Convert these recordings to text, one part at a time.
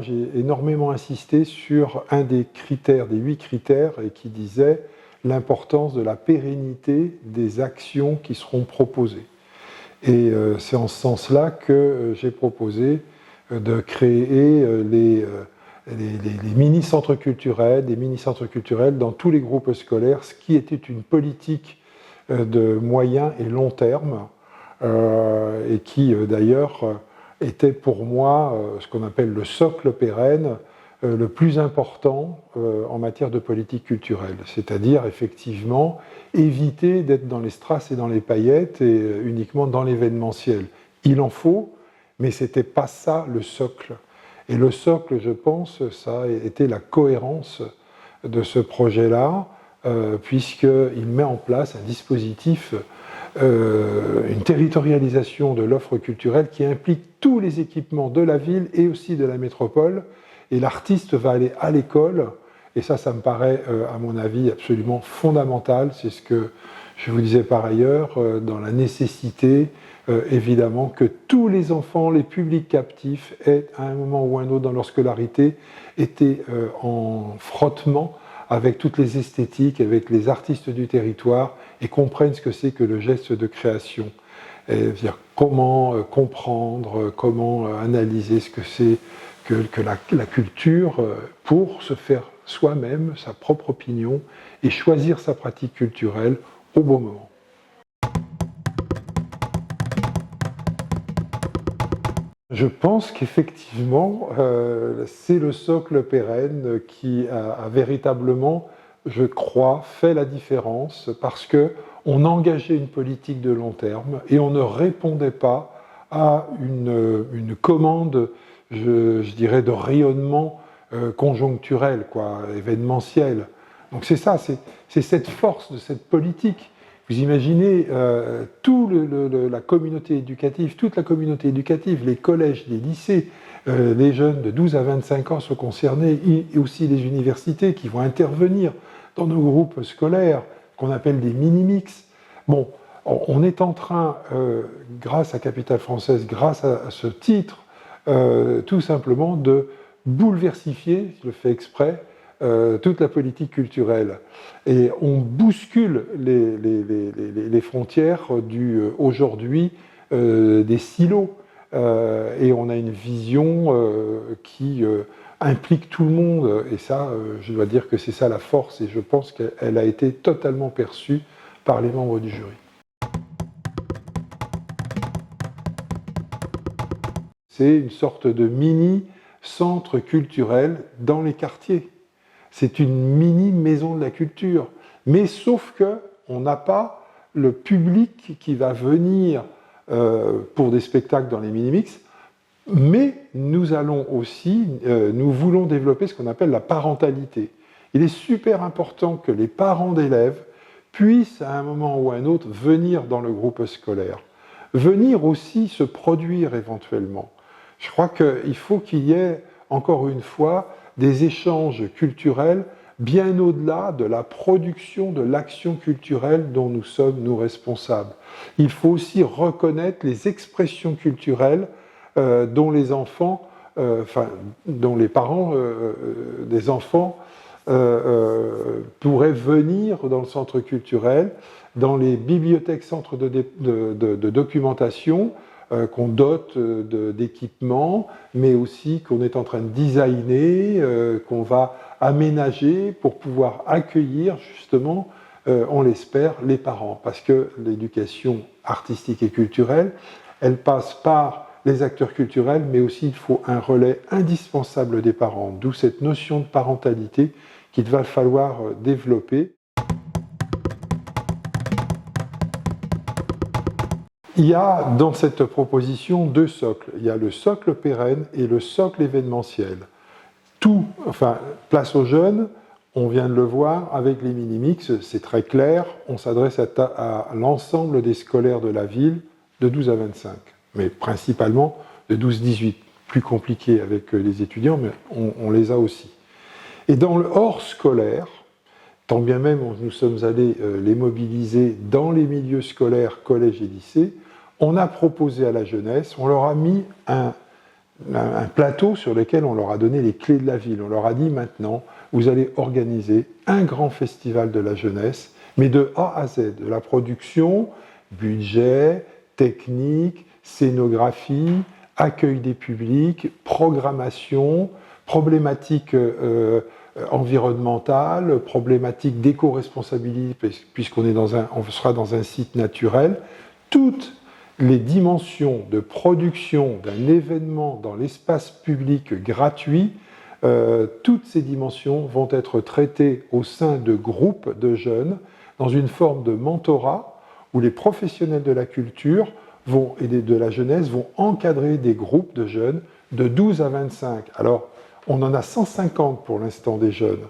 j'ai énormément insisté sur un des critères, des 8 critères, et qui disait l'importance de la pérennité des actions qui seront proposées. Et c'est en ce sens-là que j'ai proposé de créer les mini-centres culturels, des mini-centres culturels dans tous les groupes scolaires, ce qui était une politique de moyen et long terme, et qui d'ailleurs était pour moi ce qu'on appelle le socle pérenne, le plus important en matière de politique culturelle. C'est-à-dire, effectivement, éviter d'être dans les strass et dans les paillettes et uniquement dans l'événementiel. Il en faut, mais ce n'était pas ça le socle. Et le socle, je pense, ça a été la cohérence de ce projet-là, puisqu'il met en place un dispositif, une territorialisation de l'offre culturelle qui implique tous les équipements de la ville et aussi de la métropole. Et l'artiste va aller à l'école, et ça me paraît, à mon avis, absolument fondamental. C'est ce que je vous disais par ailleurs, dans la nécessité, évidemment, que tous les enfants, les publics captifs, aient, à un moment ou un autre dans leur scolarité, été en frottement avec toutes les esthétiques, avec les artistes du territoire, et comprennent ce que c'est que le geste de création. C'est-à-dire comment comprendre, comment analyser ce que c'est que la culture pour se faire soi-même sa propre opinion et choisir sa pratique culturelle au bon moment. Je pense qu'effectivement, c'est le socle pérenne qui a véritablement, je crois, fait la différence parce qu'on engageait une politique de long terme et on ne répondait pas à une commande, je dirais, de rayonnement conjoncturel, événementiel. Donc c'est ça, c'est cette force de cette politique. Vous imaginez toute la communauté éducative, les collèges, les lycées, les jeunes de 12 à 25 ans sont concernés, et aussi les universités qui vont intervenir dans nos groupes scolaires, qu'on appelle des mini-mix. Bon, on est en train, grâce à Capitale Française, grâce à ce titre, tout simplement de bouleversifier, je le fais exprès, toute la politique culturelle. Et on bouscule les frontières aujourd'hui des silos. Et on a une vision qui implique tout le monde. Et ça, je dois dire que c'est ça la force. Et je pense qu'elle a été totalement perçue par les membres du jury. C'est une sorte de mini-centre culturel dans les quartiers. C'est une mini-maison de la culture. Mais sauf qu'on n'a pas le public qui va venir pour des spectacles dans les mini-mix, mais nous allons aussi, nous voulons développer ce qu'on appelle la parentalité. Il est super important que les parents d'élèves puissent, à un moment ou à un autre, venir dans le groupe scolaire. Venir aussi se produire éventuellement. Je crois qu'il faut qu'il y ait, encore une fois, des échanges culturels bien au-delà de la production de l'action culturelle dont nous sommes, nous, responsables. Il faut aussi reconnaître les expressions culturelles dont les enfants, dont les parents des enfants pourraient venir dans le centre culturel, dans les bibliothèques, centres de documentation, qu'on dote d'équipements, mais aussi qu'on est en train de designer, qu'on va aménager pour pouvoir accueillir justement, on l'espère, les parents. Parce que l'éducation artistique et culturelle, elle passe par les acteurs culturels, mais aussi il faut un relais indispensable des parents, d'où cette notion de parentalité qu'il va falloir développer. Il y a dans cette proposition 2 socles. Il y a le socle pérenne et le socle événementiel. Place aux jeunes, on vient de le voir avec les mini-mix, c'est très clair, on s'adresse à l'ensemble des scolaires de la ville de 12 à 25, mais principalement de 12-18, plus compliqué avec les étudiants, mais on les a aussi. Et dans le hors scolaire, tant bien même nous sommes allés les mobiliser dans les milieux scolaires, collèges et lycées, on a proposé à la jeunesse, on leur a mis un un plateau sur lequel on leur a donné les clés de la ville. On leur a dit maintenant, vous allez organiser un grand festival de la jeunesse, mais de A à Z, de la production, budget, technique, scénographie, accueil des publics, programmation, problématiques environnementales, problématiques d'éco-responsabilité, puisqu'on sera dans un site naturel. Toutes les dimensions de production d'un événement dans l'espace public gratuit, toutes ces dimensions vont être traitées au sein de groupes de jeunes dans une forme de mentorat où les professionnels de la culture et de la jeunesse vont encadrer des groupes de jeunes de 12 à 25. Alors, on en a 150 pour l'instant des jeunes,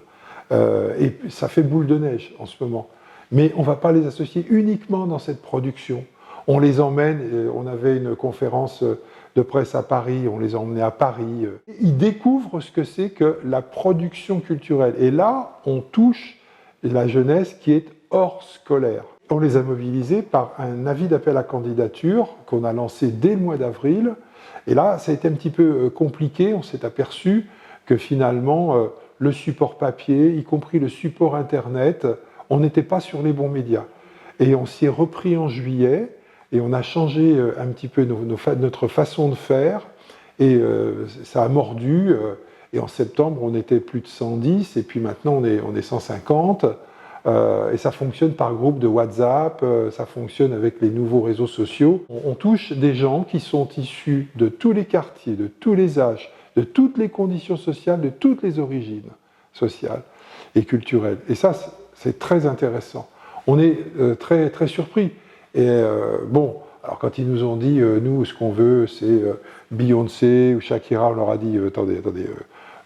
et ça fait boule de neige en ce moment. Mais on ne va pas les associer uniquement dans cette production. On les emmène, on avait une conférence de presse à Paris, on les a emmenés à Paris. Ils découvrent ce que c'est que la production culturelle. Et là, on touche la jeunesse qui est hors scolaire. On les a mobilisés par un avis d'appel à candidature qu'on a lancé dès le mois d'avril. Et là, ça a été un petit peu compliqué. On s'est aperçu que finalement, le support papier, y compris le support Internet, on n'était pas sur les bons médias. Et on s'y est repris en juillet. Et on a changé un petit peu notre façon de faire, et ça a mordu. Et en septembre, on était plus de 110, et puis maintenant, on est 150. Et ça fonctionne par groupe de WhatsApp, ça fonctionne avec les nouveaux réseaux sociaux. On touche des gens qui sont issus de tous les quartiers, de tous les âges, de toutes les conditions sociales, de toutes les origines sociales et culturelles. Et ça, c'est très intéressant. On est très, très surpris. Et bon, alors quand ils nous ont dit, nous, ce qu'on veut, c'est Beyoncé ou Shakira, on leur a dit, attendez,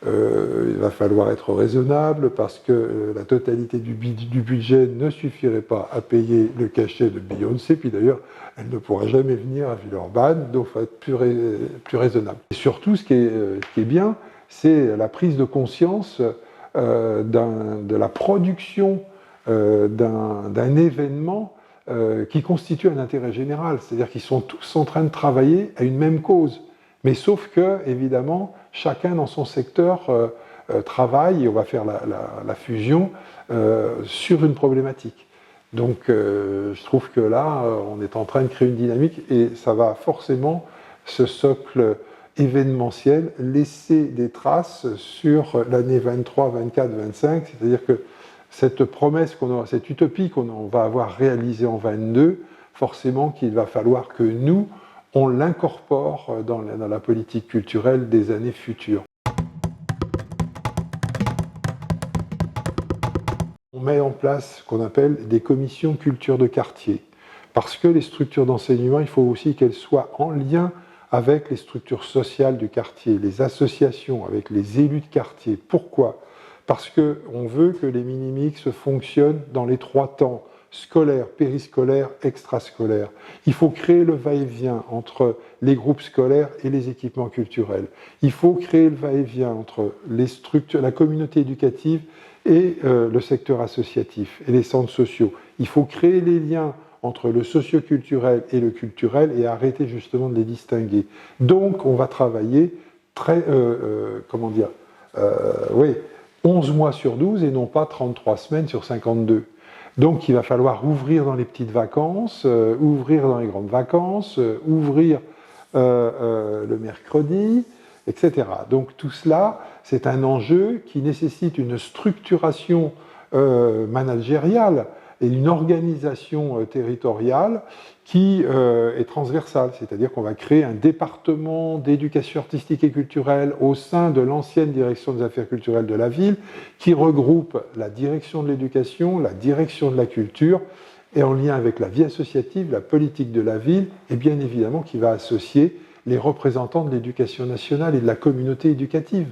il va falloir être raisonnable parce que la totalité du budget ne suffirait pas à payer le cachet de Beyoncé, puis d'ailleurs, elle ne pourra jamais venir à Villeurbanne, donc il faut être plus raisonnable. Et surtout, ce qui est bien, c'est la prise de conscience de la production d'un événement qui constituent un intérêt général, c'est-à-dire qu'ils sont tous en train de travailler à une même cause. Mais sauf que, évidemment, chacun dans son secteur travaille, et on va faire la fusion sur une problématique. Donc je trouve que là, on est en train de créer une dynamique, et ça va forcément, ce socle événementiel, laisser des traces sur l'année 23, 24, 25, c'est-à-dire que cette promesse, cette utopie qu'on va avoir réalisée en 22, forcément qu'il va falloir que nous, on l'incorpore dans la politique culturelle des années futures. On met en place ce qu'on appelle des commissions culture de quartier, parce que les structures d'enseignement, il faut aussi qu'elles soient en lien avec les structures sociales du quartier, les associations, avec les élus de quartier. Pourquoi ? Parce qu'on veut que les mini-mix fonctionnent dans les 3 temps, scolaire, périscolaire, extrascolaire. Il faut créer le va-et-vient entre les groupes scolaires et les équipements culturels. Il faut créer le va-et-vient entre la communauté éducative et le secteur associatif et les centres sociaux. Il faut créer les liens entre le socio-culturel et le culturel et arrêter justement de les distinguer. Donc on va travailler 11 mois sur 12 et non pas 33 semaines sur 52. Donc il va falloir ouvrir dans les petites vacances, ouvrir dans les grandes vacances, ouvrir le mercredi, etc. Donc tout cela, c'est un enjeu qui nécessite une structuration managériale et une organisation territoriale qui est transversale, c'est-à-dire qu'on va créer un département d'éducation artistique et culturelle au sein de l'ancienne direction des affaires culturelles de la ville, qui regroupe la direction de l'éducation, la direction de la culture, et en lien avec la vie associative, la politique de la ville, et bien évidemment qui va associer les représentants de l'éducation nationale et de la communauté éducative.